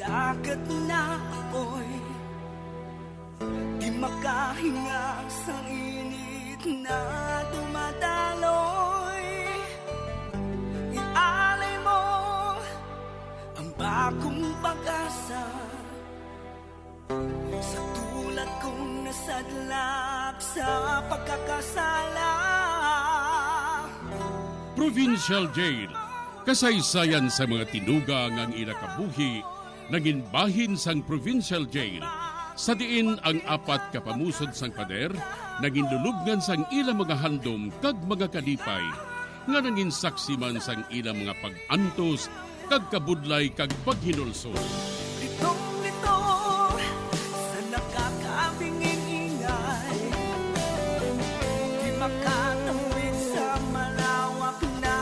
dagat na apoy, di makahinga sa init na dumadaloy. Ialay mo ang bagong pag-asa sa tulad kong nasadlak sa pagkakasala. Provincial Jail, kasaysayan sa mga tinugang ang ilakabuhi, naging bahin sang Provincial Jail. Sa diin ang apat kapamusod sang pader, naging lulubngan sang ilang mga handom kag mga kadipay, nga naging saksi man sang ilang mga pag-antos, kag kabudlay kag paghinulsol. Litong-lito sa nakakabingin ingay, di makatawid sa malawak na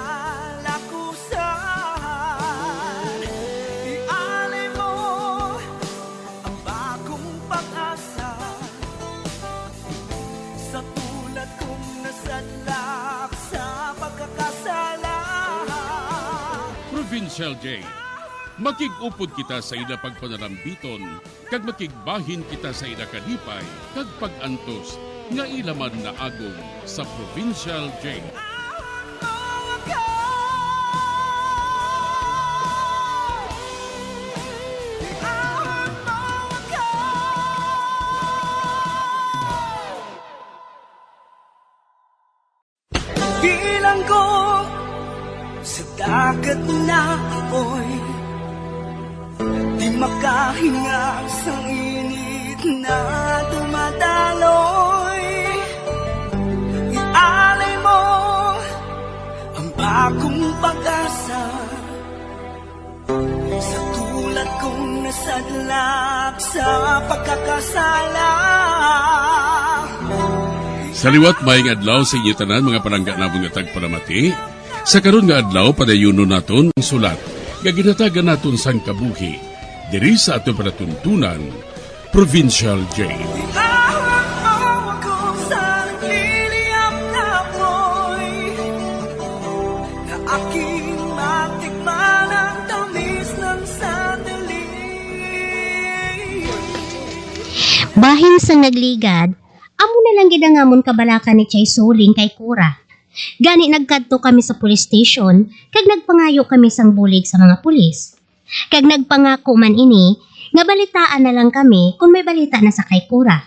lakusan. Ialay mo ang bagong pag-asa sa tulad kong nasadlak sa pagkakasala. Provincial Jail, makig-upod kita sa ila pagpanarambiton, kag makigbahin kita sa ila kadipay, kag pag-antos, nga ilaman na agong sa Provincial Jail. Bilang ko sa dagat na apoy, di makahinga sa init na dumadaloy. Ialay mo ang bagong pag-asa sa tulad kong nasadlak sa pagkakasala. Sa liwat maing adlaw sa inyo tanan mga palangga na mga tagparamati, sa karon nga adlaw padayuno naton ang sulat, nga ginatagan naton sang kabuhi, diri sa ato panatuntunan, Provincial Jail. Ihawak mo ako sa nagliliyap na apoy, na aking matikman ang tamis ng sandali. Bahin sang nagligad, amo na lang gidangamon kabalakan ni Chay Suling kay Kura. Gani nagkadto kami sa police station, kag nagpangayo kami sang bulig sa mga pulis. Kag nagpangako man ini, nga balitaan na lang kami kung may balita na sa kay Kura.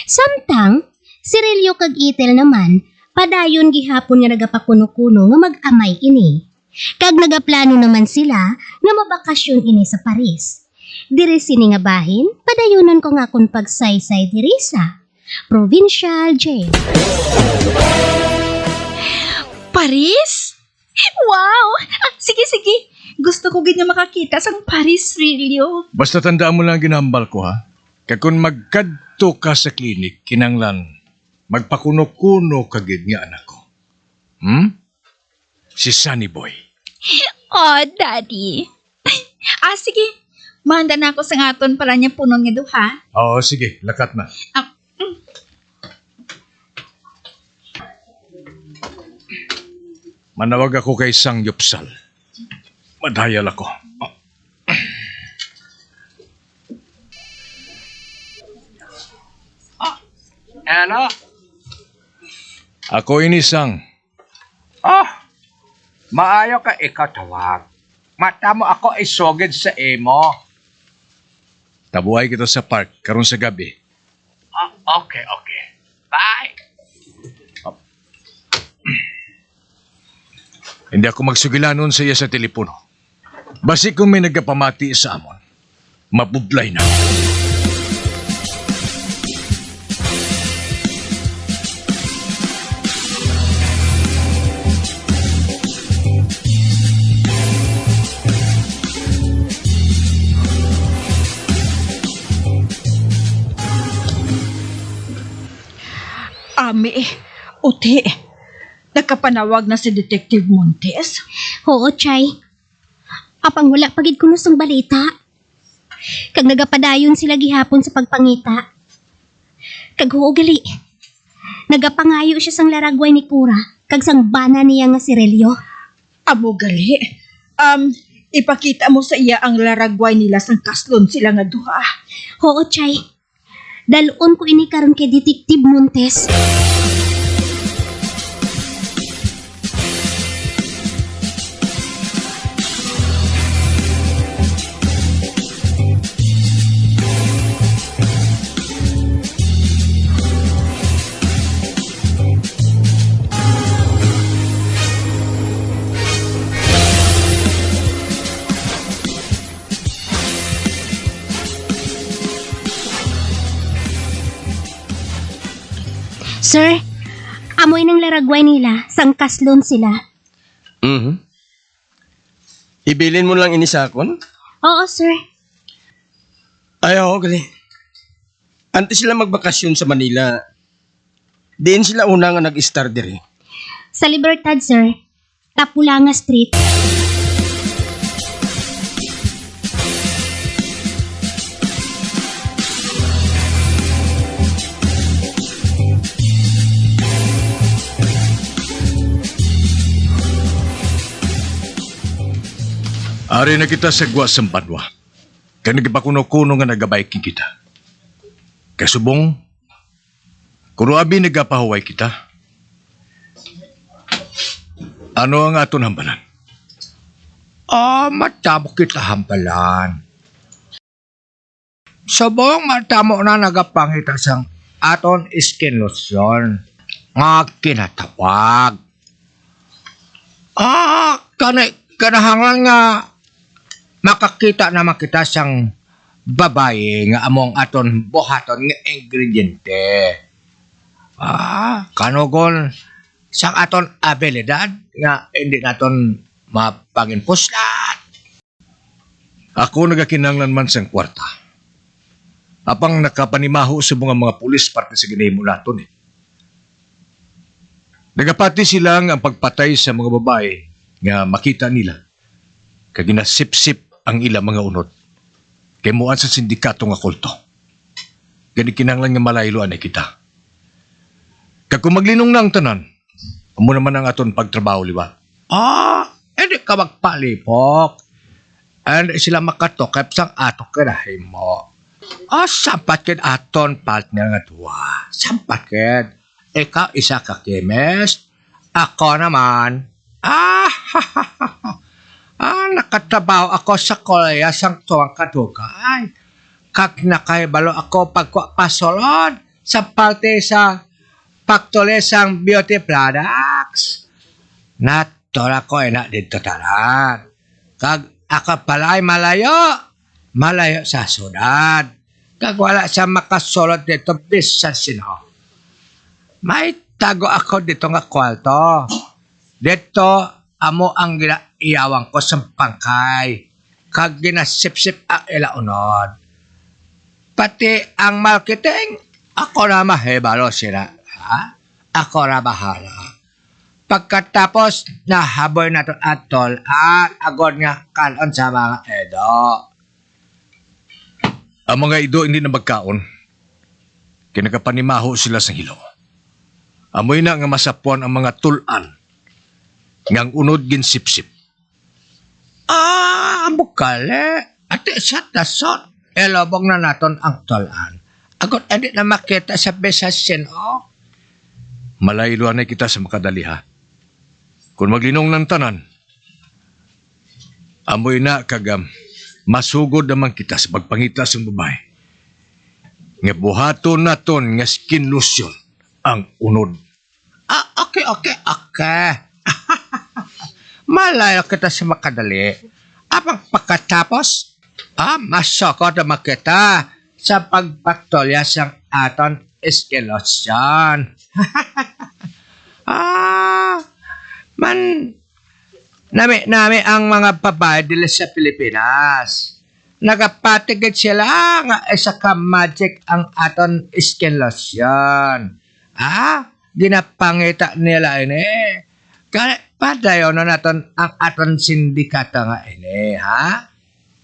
Samtang, si Relio kag Itel naman, padayon gihapon nga nagapakuno-kuno nga mag-amay ini. Kag nagaplano naman sila nga mabakasyon ini sa Paris. Diri sini nga bahin, padayonon ko nga kung pagsaysay diri sa Provincial Jail. Paris? Wow! Sige. Gusto ko ganyan makakita sang Paris, Rilio. Basta tandaan mo lang ginambal ko, ha? Kaya kung magkadto ka sa klinik, kinanglan, magpakuno-kuno kagid nga anak ko. Si Sunny Boy. Oh, Daddy. Sige. Mahanda na ako sa aton para niya punon nga duha. Oo, sige, lakat na. Manawag ako kay Sang Yupsal. Madayal ako. Ano? Ako ini Sang. Maayo ka ikaw tawag. Mata mo ako isogid sa imo. Tabuhay kita sa park, karon sa gabi. Okay. Bye. Hindi ako magsugilanon sa iya sa telepono. Basi kung may nagapamati sa amon, mabudlay na. Uti. Nagkapanawag na si Detective Montes. Oo, Chay. Apang wala pagid kuno sang balita. Kag nagapadayon sila gihapon sa pagpangita. Kag huogali. Nagapangayo siya sang laragway ni Kura, kag sang bana niya nga si Relio. Amo gali. ipakita mo sa iya ang laragway nila sang kaslon sila nga duha. Oo, Chay. Dalon ko ini karon kay Detective Montes. Sir, amoy ng laragway nila, sang kaslon sila. Mhm. Ibilin mo lang ini sa akon? Oo, sir. Ayaw, gali. Antes sila magbakasyon sa Manila, diin sila una nga nag-star diri. Sa Libertad, sir. Tapulanga Street. Ari na kita sa gwa sa Banwa. Kaya nagipakuno-kuno nga nagabaykin kita. Kasubong, kuro abi nagapahuway kita. Ano ang aton hambalan? Matamo kita hampalan. Subong matamo na nagapangita sang aton iskinlusyon nga kinatawag. Kanahanglan nga makakita naman kita sang babae nga among aton buhaton nga ingrediente. Kanugon sang aton abilidad nga hindi naton mapanginpuslat. Ako nagakinanglan man sang kwarta. Apang nakapanimaho sa mga pulis parte sa ginahimo naton eh. Nagapati silang ang pagpatay sa mga babae nga makita nila. Kag ginasip-sip ang ilang mga unod. Kay muan sa sindikato nga kulto. Gani kinanglan nga malaylo anay kita. Kag kung maglinong na ang tanan, amo naman ang aton pagtrabaho liwa. Hindi ka magpalipok. Hindi sila makatokep sang ato kirahin mo. Sampat kid aton partner nga duwa. Sampat kid. Ikaw isa ka chemist. Ako naman. Nakatrabaho ako sa Korea sang tuwang kadugay. Kag nakaibalo ako pagpasolod sa parte sa factory sang beauty products. Natura ko na dito tanan. Kag ako pala'y malayo sa sunod. Kag wala siya makasolod dito bisan sino. May tago ako dito nga kwalto. Dito, amo ang ginaiyawan ko sa pangkay. Kag ginasip-sip ang ilaunod. Pati ang marketing, ako na mahibalo sila. Ako na bahala. Pagkatapos, nahaboy na ito atol at agod nga kanon sa mga edo. Ang mga ido hindi na magkaon. Kinagapanimaho sila sa hilo. Amoy na nga masapuan ang mga tulan. Ngang unod gin sip-sip. Bukale. Ate sa tasot. Elobong na naton ang tulan. Agod hindi na makita sa besasin, Malaylo na kita sa makadali ha. Kung maglinong ng tanan, amoy na kagam, masugod naman kita sa pagpangita sa babae. Nga buhaton naton nga skin lotion ang unod. Okay. Malayo kita sa makadali. Apang pagkatapos, masokot naman kita sa pagpatolya sa aton iskelosyon. Nami ang mga babae dila sa Pilipinas. Nagapatigid sila nga isa ka magic ang aton iskelosyon. Ginapangita nila ini. Padayon na naton ang aton sindikato nga ini,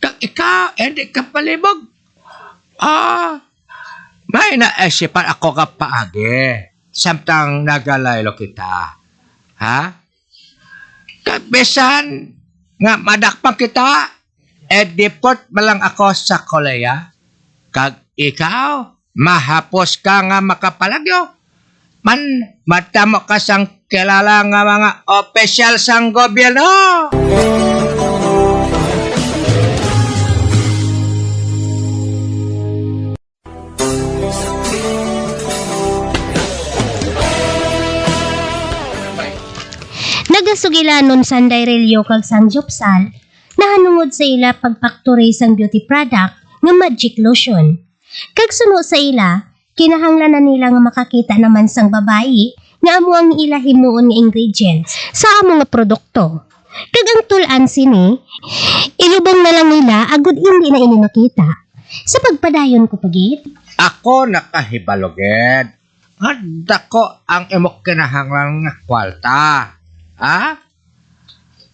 Kag ikaw, hindi ka palibog. May naisipan ako ka paagi. Samtang nagalaylo kita. Kag besan, nga madakpan kita, deport malang ako sa Korea. Kag ikaw, mahapos ka nga makapalagyo. Matamo ka sang kilala nga mga opisyal sang gobyerno. Nagasugilanon Sanday Relyo kag sang Jopsal, nahanungod sa ila pagpaktori sang beauty product nga magic lotion. Kag suno sa ila, kinahanglan na nila nga makakita naman sang babayi nga amo ang ila himuon nga ingredients sa amo nga produkto. Kag ang tulan sini, ilubong na lang nila agud hindi na ini makita. Sa pagpadayon ko pagit, Ako nakahibaloged. Handa ko ang imok kinahanglan nga kwalta. Ha?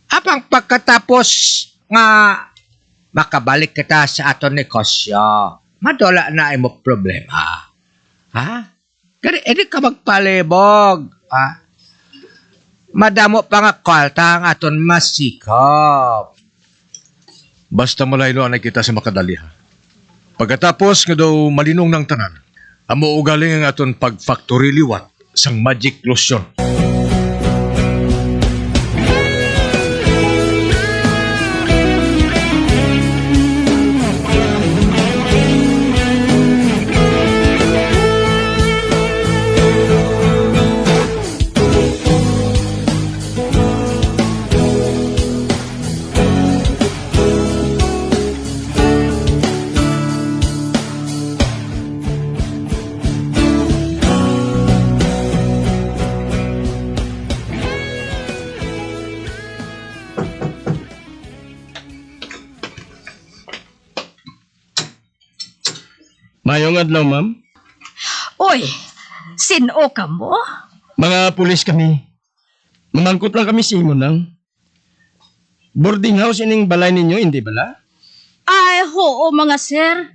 Apang pagkatapos nga makabalik kita sa aton negosyo, madola na imok problema. Ha? Kaya hindi ka magpalibog. Ha? Madamo pa nga kwalta ang aton masikop. Basta malaylo na kita sa makadali ha. Pagkatapos nga daw malinong ng tanan, amo ugaling ang aton pag-factory liwat sang magic lotion. Mayong adlaw, ma'am. Oy, sino ka mo? Mga pulis kami. Mamangkot lang kami sa imo nang. Boarding house ining balay ninyo, hindi bala? Ay, oo mga sir.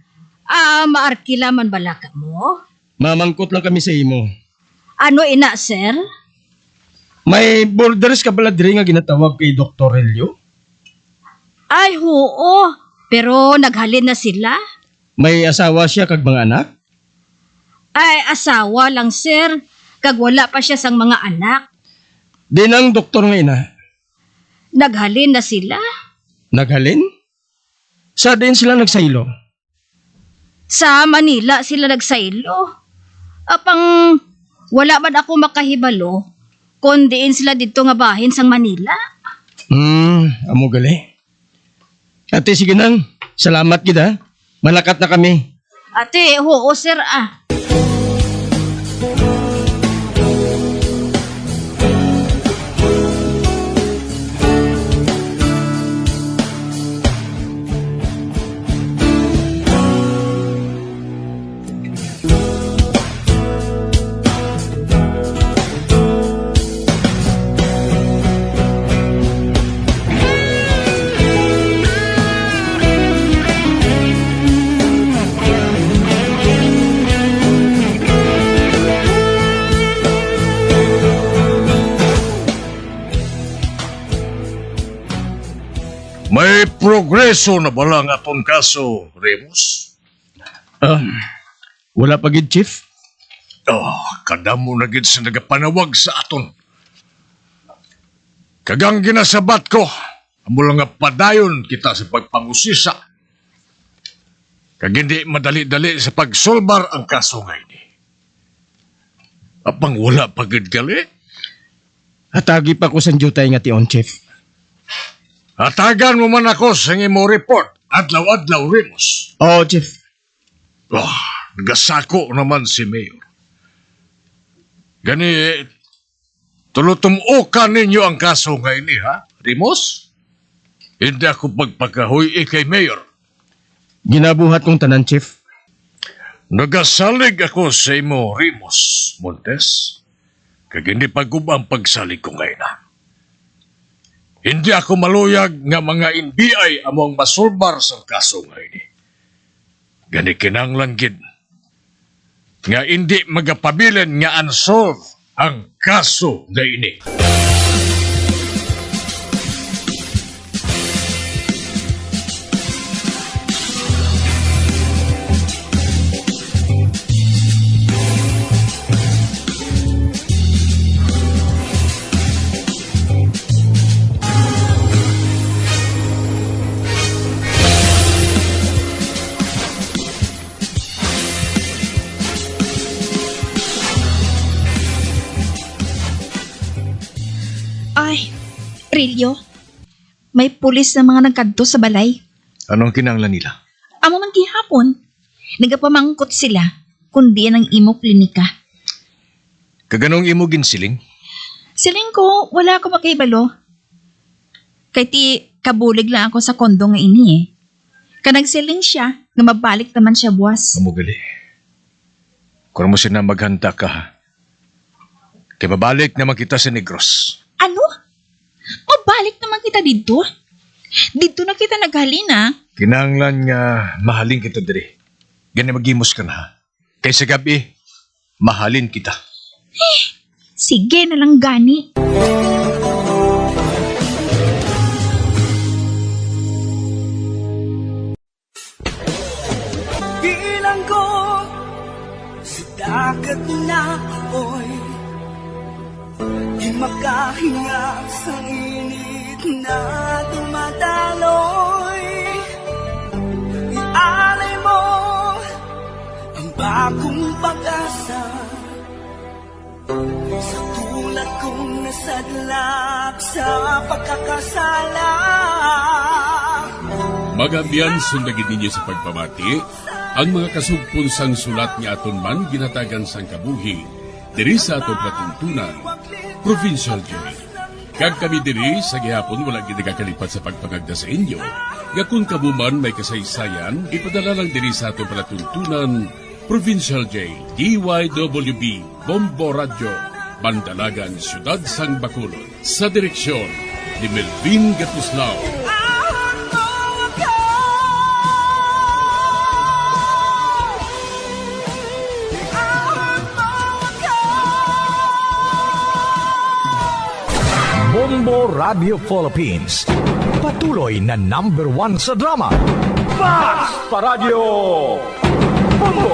Maarkila man bala ka mo? Mamangkot lang kami sa imo. Ano ina, sir? May borders ka bala diri nga ginatawag kay Dr. Relyo? Ay, oo. Pero naghalin na sila? May asawa siya kag mga anak? Ay, asawa lang, sir. Kag wala pa siya sang mga anak. Di nang doktor nga ina. Naghalin na sila? Naghalin? Sa din sila nagsaylo? Sa Manila sila nagsaylo. Apang wala man ako makahibalo, kundiin sila dito nga bahin sang Manila. Amo gali. Ate, sige nang. Salamat kita. Malakat na kami. Ate, oo, sir, May progreso na bala nga atong kaso, Remus? Wala pa gid, Chief. Kadamo na gid sa nagapanawag sa aton. Kagang ginasabat ko, amo lang nga padayon kita sa pagpangusisa. Kag hindi madali-dali sa pagsolbar ang kaso nga ini. Apang wala pa gid gali? Hatagi pa ko sa jutay nga tion, Chief. Hatagan mo man ako sa imo report, adlaw-adlaw, Remus. Oo, Chief. Nagasako naman si Mayor. Gani, tulutumukan ninyo ang kaso nga ini, ha, Remus? Hindi ako pagpakahoy kay Mayor. Ginabuhat kong tanan, Chief. Nagasalig ako sa imo, Remus Montes. Kag hindi pagubang pagsalig ko ngayon. Hindi ako maluyag nga mga NBI among masulbar sa kaso nga ini. Gani kinanglan gid nga hindi magapabilin nga unsolve ang kaso nga ini. Aurelio, may pulis na mga nagkadto sa balay. Anong kinanglan nila? Amo man gihapon, nagapamangkot sila kundi ang imo klinika. Kaganong imo ginsiling? Siling ko, wala ako makaibalo. Kay ti kabulig lang ako sa kondo nga ini eh. Kanagsiling siya, nga mabalik naman siya buwas. Amugali. Kung mo siya na maghanta ka ha. Kaya mabalik naman kita sa Negros. Ano? Mabalik naman kita dito? Dito na kita naghalina. Kinanglan nga mahalin kita diri. Gani magimos ka na ha. Kaya sa gabi, mahalin kita. Sige na lang gani. Bilang ko sa dagat na apoy, di makahinga sa init na dumadaloy. Ialay mo ang bagong pag-asa sa tulad kong nasadlak sa pagkakasala. Magabiyan sundagin ninyo sa pagpamati ang mga kasugpon sang sulat ni aton man ginatagan sang kabuhi diri sa atong platuntunan, Provincial Jail. Kag kami diri sa gihapon wala gid nagakalipat sa pagpangagda sa inyo. Nga kung kabuman may kasaysayan, ipadala lang diri sa atong platuntunan, Provincial Jail, DYWB, Bombo Radio, Bandalagan, Siyudad Sang Bacolod. Sa direksyon ni Melvin Gatuslao. Bombo Radio Philippines. Patuloy na #1 sa drama. Fast Paradyo! Bombo!